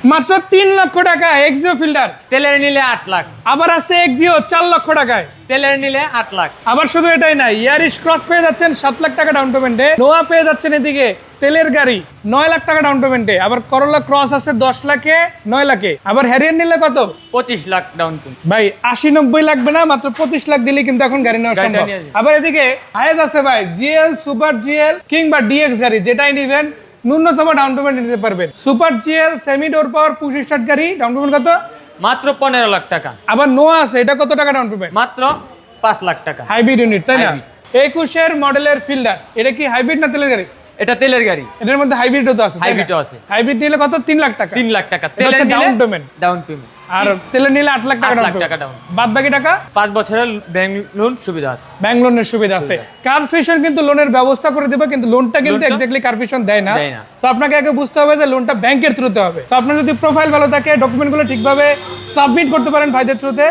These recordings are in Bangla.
মাত্র 3 লক্ষ টাকা এক্সিও ফিল্টার। তেলের নিলে 8 লাখ। আবার আছে এক্সিও 4 লক্ষ টাকায়। তেলের নিলে 8 লাখ। আবার শুধু এটাই না, ইয়ারিশ ক্রস পেয়ে যাচ্ছেন 7 লাখ টাকা ডাউন পেমেন্টে। নোয়া পেয়ে যাচ্ছেন এদিকে তেলের গাড়ি 9 লাখ টাকা ডাউন পেমেন্টে। আবার করোলা ক্রস আছে 10 লাখে 9 লাখে। আবার হ্যারিয়ার নিলে কত? 25 লাখ ডাউন পেমেন্ট। ভাই 80-90 লাগবে না, মাত্র 25 লাখ দিলে কিন্তু এখন গাড়ি নেওয়া সম্ভব। আবার এদিকে হায়েজ আছে ভাই, জিএল, সুপার জিএল কিংবা ডিএক্স গাড়ি যেটাই নিবেন ন্যূনতম ডাউন পেমেন্ট নিতে পারবেন। সুপার জিএল সেমি ডোর পাওয়ার পুশ স্টার্ট গাড়ি ডাউন পেমেন্ট কত? মাত্র 15 লাখ টাকা। আবার নোয়া আছে, এটা কত টাকা ডাউন পেমেন্ট? মাত্র 5 লাখ টাকা। হাইব্রিড ইউনিট, তাই না? 21 মডেলের ফিল্ডার, এটা কি হাইব্রিড না তেলের গাড়ি? এটা তেলের গাড়ি। এটার মধ্যে হাইব্রিডও তো আছে। হাইব্রিডও আছে। হাইব্রিড নিলে কত? 3 লাখ টাকা। 3 লাখ টাকা তেলের ডাউন পেমেন্ট। Down payment. আর তেলের নিলে 8 লাখ টাকা ডাউন। বাদ বাকি টাকা 5 বছরের ব্যাংক লোন সুবিধা আছে। ব্যাংক লোনের সুবিধা আছে। কারফিশন কিন্তু লোনের ব্যবস্থা করে দেবে, কিন্তু লোনটা কিন্তু এক্স্যাক্টলি কারফিশন দেয় না। তো আপনাকে আগে বুঝতে হবে যে লোনটা ব্যাংকের থ্রুতে হবে। তো আপনার যদি প্রোফাইল ভালো থাকে, ডকুমেন্টগুলো ঠিকভাবে সাবমিট করতে পারেন ভাইদের থ্রুতে,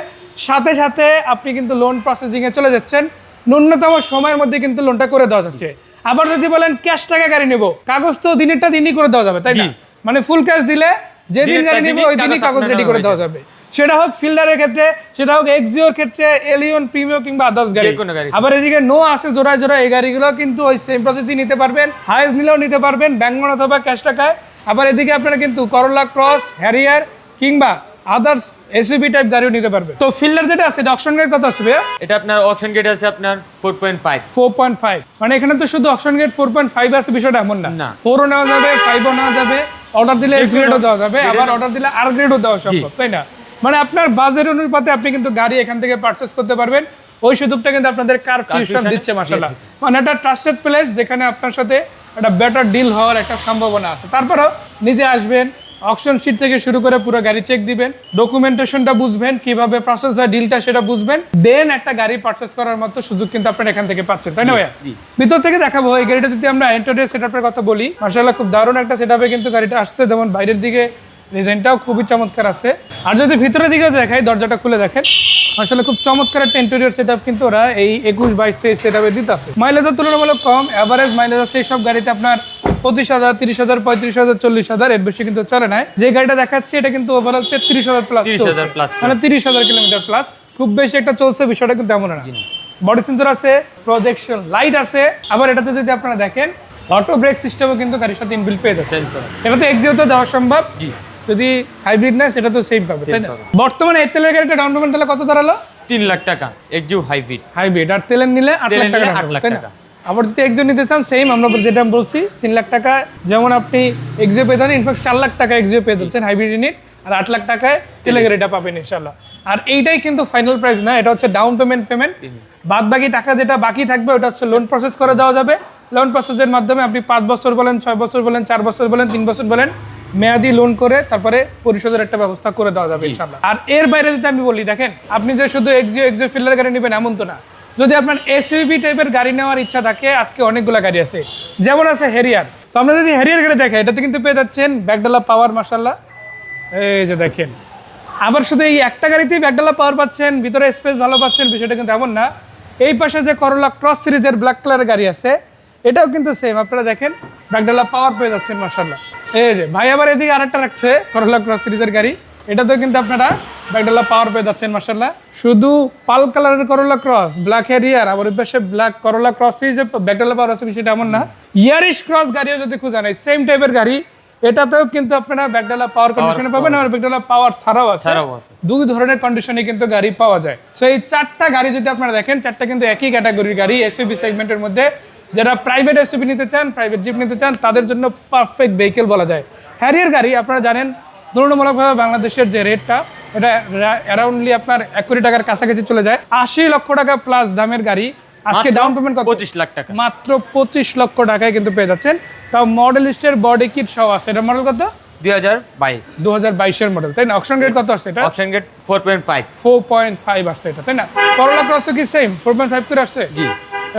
সাথে সাথে আপনি কিন্তু লোন প্রসেসিং এ চলে যাচ্ছেন। ন্যূনতম সময়ের মধ্যে কিন্তু লোনটা করে দেওয়া যাচ্ছে। আবার যদি বলেন ক্যাশ টাকা গাড়ি নেব, কাগজ তো দিনেরটা দিনই করে দেওয়া যাবে, তাই না? মানে ফুল ক্যাশ দিলে যেদিন গাড়ি নিব ওই দিনই কাগজ রেডি করে দেওয়া যাবে। সেটা হোক ফিল্ডারের ক্ষেত্রে, সেটা হোক এক্সিওর ক্ষেত্রে, এলিয়ন, প্রিমিও কিংবা আদার্স গাড়ি। আবার এদিকে নো আছে জোড়ায় জোড়ায়, এই গাড়িগুলো কিন্তু ওই সেম প্রসেসই নিতে পারবেন, হাইজ নিলেও নিতে পারবেন ব্যাংক লোন অথবা ক্যাশ টাকায়। আবার এদিকে আপনারা কিন্তু করোলা ক্রস, হ্যারিয়ার কিংবা আদার্স এসইউভি টাইপ গাড়িও নিতে পারবে। তো ফিল্ডার যেটা আছে এটা অকশন গেট কত আছে ভাইয়া? এটা আপনার অকশন গেট আছে আপনার 4.5। মানে এখানে তো শুধু অকশন গেট 4.5 আছে, বিষয়টা এমন না। 4ও নেওয়া যাবে, 5ও নেওয়া যাবে, অর্ডার দিলে এক্স গ্রেডও দেওয়া যাবে, আবার অর্ডার দিলে আর গ্রেডও দেওয়া সম্ভব, তাই না? মানে আপনার বাজেট অনুপাতে আপনি কিন্তু গাড়ি এখান থেকে পারচেজ করতে পারবেন। ওই সুযোগটা কিন্তু আপনাদের কারফিশন দিচ্ছে মাশাআল্লাহ। মানে একটা ট্রাস্টেড প্লেস যেখানে আপনার সাথে একটা বেটার ডিল হওয়ার একটা সম্ভাবনা আছে। তারপরেও নিজে আসবেন, অকশন শিট থেকে শুরু করে পুরো গাড়ি চেক দিবেন, ডকুমেন্টেশনটা বুঝবেন, কিভাবে প্রসেস হয় ডিলটা সেটা বুঝবেন, দেন একটা গাড়ি পারচেজ করার মতো সুযোগ কিন্তু আপনারা এখান থেকে পাচ্ছেন, তাই না ভাইয়া? ভিতর থেকে দেখাবো এই গাড়িটা। যদি আমরা ইন্টেরিয়র সেটআপের কথা বলি, মাশাআল্লাহ খুব দারুণ একটা সেটআপে কিন্তু গাড়িটা আসছে। যেমন বাইরের দিকে ডিজাইনটাও খুবই চমৎকার আছে। আর যদি ভিতরের দিকে দেখাই, দরজাটা খুলে দেখেন, আসলে খুব চমৎকার একটা ইন্টেরিয়র সেটআপ কিন্তু ওরা এই 21, 22, 23 সেটআপে দিতে আছে। মাইলেজের তুলনামূলক কম, এভারেজ মাইলেজ আছে এইসব গাড়িতে আপনার 25,000, 30,000, 35,000, 40,000, এর বেশি কিন্তু চলে না। যে গাড়িটা দেখাচ্ছে এটা কিন্তু ওভারঅল 33,000 প্লাস, মানে 30,000 কিলোমিটার প্লাস। খুব বেশি একটা চলছে বিষয়টা কিন্তু এমন না। বডি সেন্সর আছে, প্রজেকশন লাইট আছে। আবার এটাতে যদি আপনারা দেখেন অটো ব্রেক সিস্টেমও কিন্তু গাড়ির সাথে ইনবিল্ট পেয়ে যাচ্ছে। এটা তো এক্সিওতে দেওয়া সম্ভব, যদি হাইব্রিড না সেটা তো সেম পাবে, তাই না? বর্তমানে এই তেলের গাড়িটা ডাউন পেমেন্ট তাহলে কত দাঁড়ালো? 3 লাখ টাকা এক্সিও হাইব্রিড। আর তেলের নিলে 8 লাখ টাকা, তাই না? আবার যদি এক্সিও নিতে চান সেম, আমরা যেটা বলছি 3 লাখ টাকা যেমন আপনি এক্সিও পেয়ে যান, ইনফ্যাক্ট 4 লাখ টাকা এক্সিও পেয়ে যাচ্ছেন হাইব্রিড ইউনিট, আর 8 লাখ টাকায় তেলের গাড়িটা পাবেন ইনশাআল্লাহ। আর এইটাই কিন্তু ফাইনাল প্রাইস না, এটা হচ্ছে ডাউন পেমেন্ট। বাদ বাকি টাকা যেটা বাকি থাকবে ওটা হচ্ছে লোন প্রসেস করে দেওয়া যাবে। লোন প্রসেসের মাধ্যমে আপনি 5 বছর বলেন, 6 বছর বলেন, 4 বছর বলেন, 3 বছর বলেন, মেয়াদি লোন করে তারপরে পরিশোধের একটা ব্যবস্থা করে দেওয়া যাবে ইনশাআল্লাহ। আর এর বাইরে যদি আমি বলি, দেখেন আপনি যে শুধু এক্সিও ফিল্ডার গাড়ি নেবেন এমন তো না। যদি আপনার এসইউভি টাইপের গাড়ি নেওয়ার ইচ্ছা থাকে, আজকে অনেকগুলো গাড়ি আছে, যেমন আছে হ্যারিয়ার। তো আমরা যদি হ্যারিয়ার গাড়ি দেখাই, এটাতে কিন্তু পেয়ে যাচ্ছেন ব্যাকডালা পাওয়ার, মাশাআল্লাহ এই যে দেখেন। আবার শুধু এই একটা গাড়িতেই ব্যাকডালা পাওয়ার পাচ্ছেন, ভিতরে স্পেস ভালো পাচ্ছেন, বিষয়টা কিন্তু এমন না। এই পাশে যে করোলা ক্রস সিরিজের ব্ল্যাক কালারের গাড়ি আছে, এটাও কিন্তু সেম, আপনারা দেখেন ব্যাকডালা পাওয়ার পেয়ে যাচ্ছেন মাশাআল্লাহ। এই যে ভাই আবার এদিকে আরেকটা রাখছে করোলা ক্রস সিরিজের গাড়ি, এটাতেও কিন্তু আপনারা ব্যাকডালা পাওয়ার পেয়ে যাচ্ছেন মাশাআল্লাহ। শুধু পাল কালারের করোলা ক্রস, ব্ল্যাক হ্যারিয়ার, আবার ওই পাশে ব্ল্যাক করোলা ক্রস সিরিজের ব্যাকডালা পাওয়ার আছে, বিষয়টা এমন না। ইয়ারিশ ক্রস গাড়িও যদি খুঁজেন এই সেম টাইপের গাড়ি, এটাতেও কিন্তু আপনারা ব্যাকডালা পাওয়ার কন্ডিশনে পাবেন, আর ব্যাকডালা পাওয়ার ছাড়াও আছে। দুই ধরনের কন্ডিশনে কিন্তু গাড়ি পাওয়া যায়। সো এই 4টা গাড়ি যদি আপনারা দেখেন, 4টা কিন্তু একই ক্যাটাগরির গাড়ি, এসইউভি সেগমেন্টের মধ্যে। যারা প্রাইভেট এসইউভি নিতে চান, প্রাইভেট জিপ নিতে চান, তাদের জন্য পারফেক্ট ভেহিকেল বলা যায়। হ্যারিয়ার গাড়ি আপনারা জানেন তুলনামূলকভাবে বাংলাদেশের যে রেটটা, এটা অ্যারাউন্ডলি আপনার 1 কোটি টাকার কাছাকাছি চলে যায়। 80 লক্ষ টাকা প্লাস দামের গাড়ি আজকে ডাউন পেমেন্ট কত? 25 লাখ টাকা, মাত্র 25 লক্ষ টাকায় কিন্তু পেয়ে যাচ্ছেন। তাও মডেল লিস্টের বডি কিট সহ আছে। এটা মডেল কত? 2022 এর মডেল, তাই না? অকশন গেট কত আসছে এটা? অকশন গেট 4.5 আসছে এটা, তাই না? করোলা ক্রস কি সেম 4.5 করে আসছে? জি,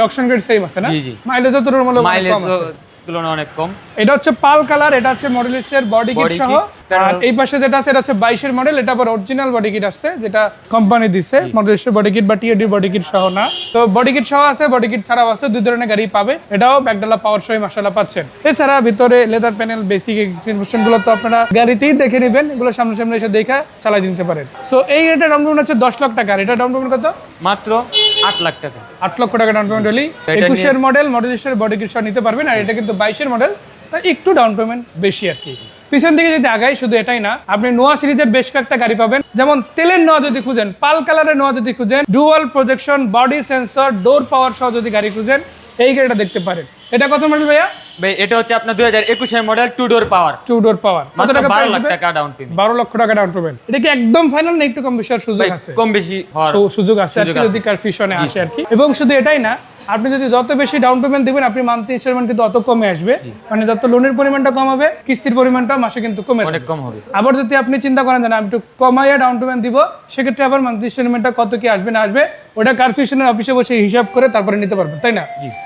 অকশন গেট সেম আছে না? জি জি। মাইলেজ তো তুলনামূলক কম আছে। তুলনায় অনেক কম। এটা হচ্ছে পাল কালার, এটা হচ্ছে মডেল এর বডি কিট Body সহ। kit, আর এই পাশে যেটা আছে এটা হচ্ছে 22 এর মডেল, এটা আবার অরিজিনাল বডি কিট আসছে যেটা কোম্পানি দিছে, মডেল এর বডি কিট বা টিএডি বডি কিট সহ না। তো বডি কিট সহ আছে, বডি কিট ছাড়াও আছে, দুই ধরনের গাড়ি পাবে। এটাও ব্যাকডালা পাওয়ার সহ মাশাআল্লাহ পাচ্ছেন। এছাড়া ভিতরে লেদার প্যানেল, বেসিক ইনফরমেশন গুলো তো আপনারা গাড়িতেই দেখে নেবেন, এগুলো সামনে এসে দেখা চালাই দিতে পারেন। সো এই গাড়িটা ডাউন পেমেন্ট হচ্ছে 10 লাখ টাকা। এটা ডাউন পেমেন্ট কত? মাত্র 8 লাখ টাকা। 8 লক্ষ টাকা ডাউন পেমেন্ট হলেই 21 এর মডেল, মডেল এর বডি কিট সহ নিতে পারবেন। আর এটা কিন্তু 22 এর মডেল, তাই একটু ডাউন পেমেন্ট বেশি আর কি। পিছন দিকে যদি আগাই, শুধু এটাই না, আপনি নোয়া সিরিজের বেশ কয়েকটা গাড়ি পাবেন। যেমন তেলের নোয়া যদি খুঁজেন, পাল কালারের নোয়া যদি খুঁজেন, ডুয়াল প্রজেকশন, বডি সেন্সর, ডোর পাওয়ার সহ যদি গাড়ি খুঁজেন, এই গাড়িটা দেখতে পারেন। এটা কত মডেল ভাইয়া? ভাই এটা হচ্ছে আপনার 2021 এর মডেল, 2 ডোর পাওয়ার। 2 ডোর পাওয়ার। কত মাত্র টাকা 12 লাখ টাকা ডাউন পেমেন্ট। 12 লক্ষ টাকা ডাউন পেমেন্ট। এটা কি একদম ফাইনাল না একটু কম বেশি আর সুযোগ আছে? কম বেশি হওয়ার সুযোগ আছে আর কি, যদি কারফিশনে আসে আর কি। এবং শুধু এটাই না, আপনি যদি যত বেশি ডাউন পেমেন্ট দিবেন, আপনি মান্থলি ইনস্টলমেন্ট কিন্তু অত কমে আসবে। মানে যত লোনের পরিমাণটা কম হবে, কিস্তির পরিমাণটা মাসে কিন্তু কমে অনেক কম হবে। আবার যদি আপনি চিন্তা করেন যে না, আমি একটু কমাইয়া ডাউন পেমেন্ট দিব, সেক্ষেত্রে আবার মান্থলি ইনস্টলমেন্টটা কত কি আসবে না আসবে, ওটা কারফিশনের অফিসে বসে হিসাব করে তারপরে নিতে পারবেন, তাই না?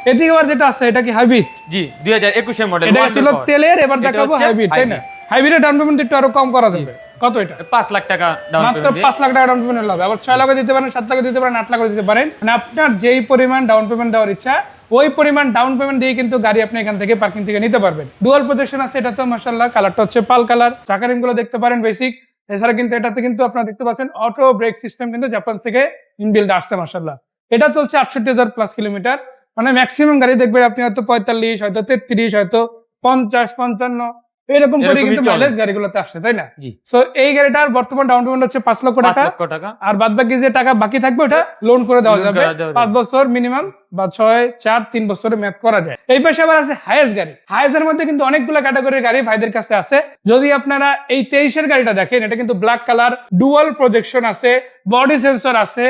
এদিকে আবার যেটা আছে, এটা কি হাইব্রিড? জি 2021 এর মডেল। এটা ছিল তেলের, এবার দেখাবো হাইব্রিড, তাই না? হাইব্রিডের ডাউন পেমেন্ট একটু আরো কম করা যাবে। কত এটা? 5 লাখ টাকা ডাউন মাত্র পেমেন্ট। 5 লাখ টাকা ডাউন পেমেন্ট হবে। আবার 6 লাখ দিতে পারেন, 7 লাখ দিতে পারেন, 8 লাখ দিতে পারেন। মানে আপনার যেই পরিমাণ ডাউন পেমেন্ট দেওয়ার ইচ্ছা, ওই পরিমাণ ডাউন পেমেন্ট দিয়ে কিন্তু গাড়ি আপনি এখান থেকে পার্কিং থেকে নিতে পারবেন। ডুয়াল প্রজেকশন আছে, এটা তো মাশাআল্লাহ, কালারটা হচ্ছে পাল কালার। চাকা রিমগুলো দেখতে পারেন বেসিক। এছাড়া কিন্তু এটাতে কিন্তু আপনারা দেখতে পাচ্ছেন অটো ব্রেক সিস্টেম কিন্তু জাপান থেকে ইনবিল্ড আসছে মাশাআল্লাহ। এটা চলছে 68,000 প্লাস কিলোমিটার। মানে ম্যাক্সিমাম গাড়ি দেখবেন আপনি হয়তো 45, হয়তো 33, হয়তো 50, 55 এরকম করে কিন্তু মাইলেজ গাড়িগুলোতে আসছে, তাই না? সো এই গাড়িটার বর্তমান ডাউন পেমেন্ট হচ্ছে 5 লক্ষ টাকা। আর বাদ বাকি যে টাকা বাকি থাকবে ওটা লোন করে দেওয়া যাবে 5 বছর মিনিমাম, বা 6, 4, 3 বছরে ম্যাথ করা যায়। এই পাশে আবার আছে হাইয়েস গাড়ি। হাইয়েসের মধ্যে কিন্তু অনেকগুলো ক্যাটাগরির গাড়ি ভাইদের কাছে আছে। যদি আপনারা এই 23 এর গাড়িটা দেখেন, এটা কিন্তু ব্ল্যাক কালার, ডুয়াল প্রজেকশন আছে, বডি সেন্সর আছে,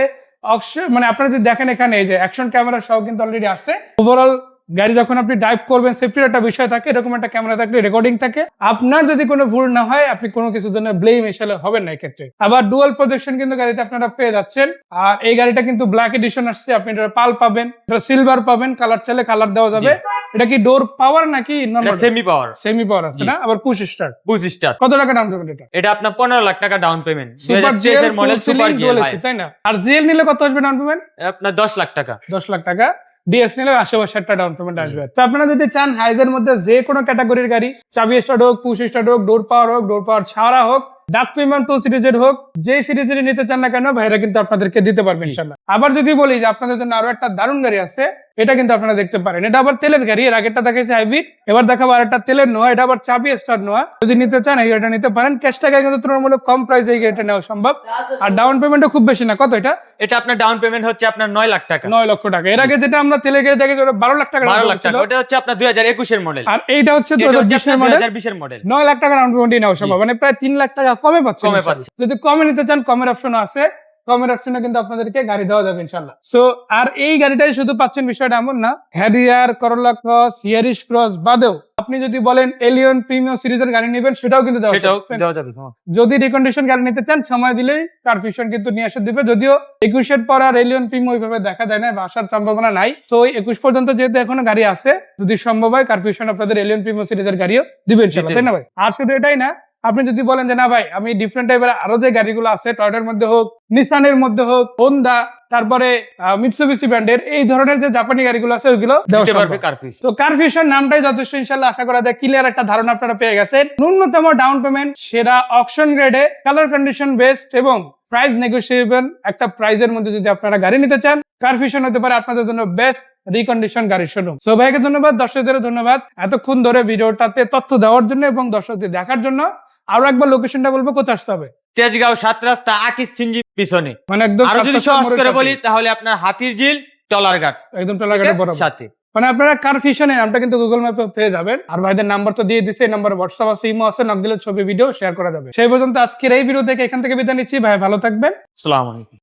মানে আপনারা যদি দেখেন এখানে এই যে অ্যাকশন ক্যামেরা সহ কিন্তু অলরেডি আসছে। ওভারঅল গাড়ি যখন আপনি ড্রাইভ করবেন, সেফটির একটা বিষয় থাকে, এরকম একটা ক্যামেরা থাকলে রেকর্ডিং থাকে। আপনার যদি কোনো ভুল না হয়, আপনি কোনো কিছুর জন্য ব্লেম এসে হবেন না এক্ষেত্রে। আবার ডুয়াল প্রজেকশন কিন্তু গাড়িতে আপনারা পেয়ে যাচ্ছেন। আর এই গাড়িটা কিন্তু ব্ল্যাক এডিশন আসছে, আপনি এটা পাল পাবেন, এটা সিলভার পাবেন, কালার চাইলে কালার দেওয়া যাবে। এটা কি ডোর পাওয়ার নাকি নরমাল? সেমি পাওয়ার। সেমি পাওয়ার আছে না? আবার পুশ স্টার্ট। Push start. কত টাকা ডাউন পেমেন্ট এটা? এটা আপনার 15 লাখ টাকা ডাউন পেমেন্ট। সুপার জিএল এর মডেল, সুপার জিএল, তাই না? আর জিএল নিলে কত আসবে ডাউন পেমেন্ট? আপনার 10 লাখ টাকা। 10 লাখ টাকা। ডিএক্স নিলে আশেপাশে একটা ডাউন পেমেন্ট আসবে। তো আপনারা যদি চান হাইজের মধ্যে যে কোনো ক্যাটাগরির গাড়ি, চাবি স্টার্ট হোক, পুশ স্টার্ট হোক, ডোর পাওয়ার হোক, ডোর পাওয়ার ছাড়া হোক, ডাক প্রিমিয়াম 2 সিরিজের হোক, যে সিরিজের নিতে চান না কেন, ভাইরা কিন্তু আপনাদেরকে দিতে পারবেন ইনশাআল্লাহ। আবার যদি বলি যে আপনাদের জন্য আরো একটা দারুণ গাড়ি আছে, এটা কিন্তু আপনারা দেখতে পারেন। এটা আবার তেলের গাড়ি, এর আগেরটা দেখাইছে হাইব্রিড, এবার দেখাবো আরেকটা তেলের নোয়া। এটা আবার চাবি স্টার্ট নোয়া। যদি নিতে চান এই গাড়িটা নিতে পারেন। ক্যাশ টাকায় কিন্তু তুলনামূলক কম প্রাইসে এই গাড়িটা নেওয়া সম্ভব। আর ডাউন পেমেন্টও খুব বেশি না। কত এটা? এটা আপনার ডাউন পেমেন্ট হচ্ছে আপনার 9 লাখ টাকা। 9 লক্ষ টাকা। এর আগে যেটা আমরা তেলের গাড়ি দেখেছি ওটা 12 লাখ টাকা। 12 লাখ টাকা। ওটা হচ্ছে আপনার 2021 এর মডেল। আর এইটা হচ্ছে 2020 এর মডেল। 2020 এর মডেল। 9 লাখ টাকা ডাউন পেমেন্ট নেওয়া সম্ভব। মানে প্রায় 3 লাখ টাকা কমে পাচ্ছেন। যদি কমে নিতে চান, কমের অপশনও আছে। কমের অপশনে কিন্তু আপনাদেরকে গাড়ি দেওয়া যাবে ইনশাআল্লাহ। সো আর এই গাড়িটাই শুধু পাচ্ছেন বিষয়টা এমন না, হ্যারিয়ার, করোলা ক্রস, ইয়ারিশ ক্রস বাদেও আপনি যদি বলেন এলিয়ন প্রিমিয়াম সিরিজের গাড়ি নেবেন, সেটাও কিন্তু দেওয়া যাবে। যদি রিকন্ডিশন গাড়ি নিতে চান, সময় দিলেই কারফিশন কিন্তু নিয়ে এসে দিবে। যদিও 21 এর পর আর এলিয়ন প্রিমিয়াম ওইভাবে দেখা যায় না, বা আসার সম্ভাবনা নাই। তো 21 পর্যন্ত যেহেতু এখনো গাড়ি আছে, যদি সম্ভব হয় কারফিশন আপনাদের এলিয়ন প্রিমিয়াম সিরিজের গাড়িও দিবেন ইনশাআল্লাহ, তাই না ভাই? আর শুধু এটাই না, আপনি যদি বলেন যে না ভাই, আমি ডিফারেন্ট টাইপের আরো যে গাড়িগুলো আছে, টয়োটার মধ্যে হোক, নিসানের মধ্যে হোক, হোন্ডা, তারপরে মিৎসুবিশি ব্র্যান্ডের এই ধরনের যে জাপানি গাড়িগুলো আছে, ওইগুলো দিতে পারবে কারফিশ। তো কারফিশন নামটাই যথেষ্ট ইনশাআল্লাহ। আশা করা যায় ক্লিয়ার একটা ধারণা আপনারা পেয়ে গেছেন। ন্যূনতম ডাউন পেমেন্ট, সেরা অপশন গ্রেডে, কালার কন্ডিশন বেস্ট এবং প্রাইস নেগোশিয়েবল একটা প্রাইজের মধ্যে যদি আপনারা গাড়ি নিতে চান, কারফিশন হতে পারে আপনাদের জন্য বেস্ট রিকন্ডিশন গাড়ির শোরুম। সো ভাইকে ধন্যবাদ, দর্শকদের ধন্যবাদ এতক্ষণ ধরে ভিডিওটাতে তথ্য দেওয়ার জন্য এবং দর্শকদের দেখার জন্য। আরো একবার লোকেশনটা বলবো, কোথায় আসতে হবে? তেজগাঁও 7 রাস্তা আকিস সিনজি পিছনে। মানে একদম আর যদি সহজ করে বলি তাহলে আপনার হাতিরঝিল টলারঘাট, একদম টলারঘাটের বরাবর সাথে। মানে আপনারা কারফিশনের নামটা কিন্তু গুগল ম্যাপে পেয়ে যাবেন। আর ভাইদের নাম্বার তো দিয়ে দিছে, এই নাম্বারে হোয়াটসঅ্যাপ আছে, ইমো আছে, নক দিলে ছবি ভিডিও শেয়ার করা যাবে। সেই পর্যন্ত আজকের এই ভিডিও থেকে এখান থেকে বিদায় নিচ্ছি। ভাই ভালো থাকবেন। আসসালামু আলাইকুম।